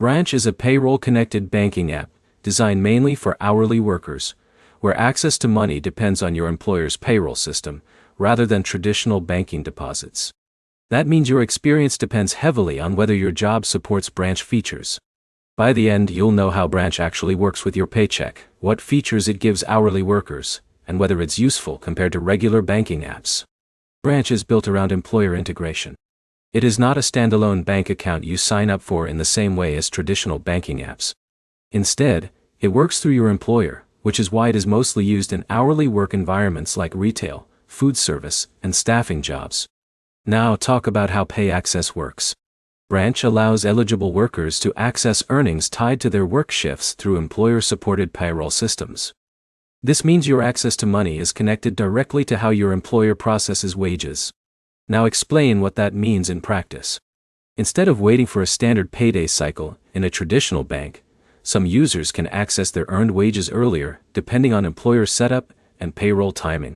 Branch is a payroll-connected banking app designed mainly for hourly workers, where access to money depends on your employer's payroll system, rather than traditional banking deposits. That means your experience depends heavily on whether your job supports Branch features. By the end, you'll know how Branch actually works with your paycheck, what features it gives hourly workers, and whether it's useful compared to regular banking apps. Branch is built around employer integration. It is not a standalone bank account you sign up for in the same way as traditional banking apps. Instead, it works through your employer, which is why it is mostly used in hourly work environments like retail, food service, and staffing jobs. Now talk about how Pay Access works. Branch allows eligible workers to access earnings tied to their work shifts through employer-supported payroll systems. This means your access to money is connected directly to how your employer processes wages. Now explain what that means in practice. Instead of waiting for a standard payday cycle in a traditional bank, some users can access their earned wages earlier, depending on employer setup and payroll timing.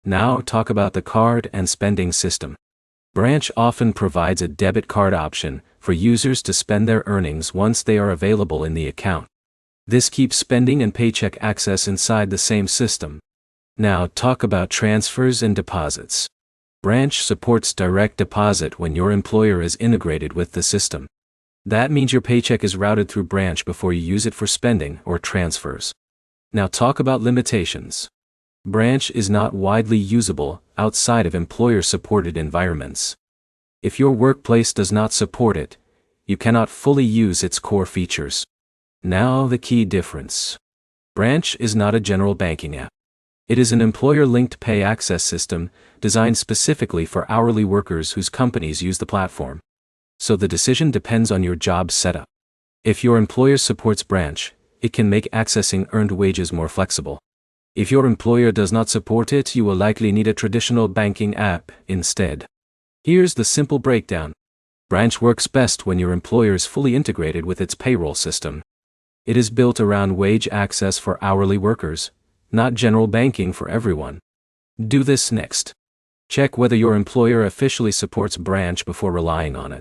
Now talk about the card and spending system. Branch often provides a debit card option for users to spend their earnings once they are available in the account. This keeps spending and paycheck access inside the same system. Now talk about transfers and deposits. Branch supports direct deposit when your employer is integrated with the system. That means your paycheck is routed through Branch before you use it for spending or transfers. Now talk about limitations. Branch is not widely usable outside of employer-supported environments. If your workplace does not support it, you cannot fully use its core features. Now the key difference. Branch is not a general banking app. It is an employer-linked pay access system designed specifically for hourly workers whose companies use the platform. So the decision depends on your job setup. If your employer supports Branch, it can make accessing earned wages more flexible. If your employer does not support it, you will likely need a traditional banking app instead. Here's the simple breakdown. Branch works best when your employer is fully integrated with its payroll system. It is built around wage access for hourly workers, not general banking for everyone. Do this next. Check whether your employer officially supports Branch before relying on it.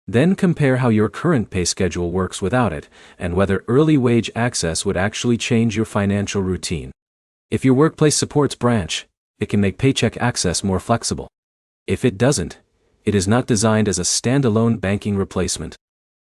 Then compare how your current pay schedule works without it, and whether early wage access would actually change your financial routine. If your workplace supports Branch, it can make paycheck access more flexible. If it doesn't, it is not designed as a standalone banking replacement.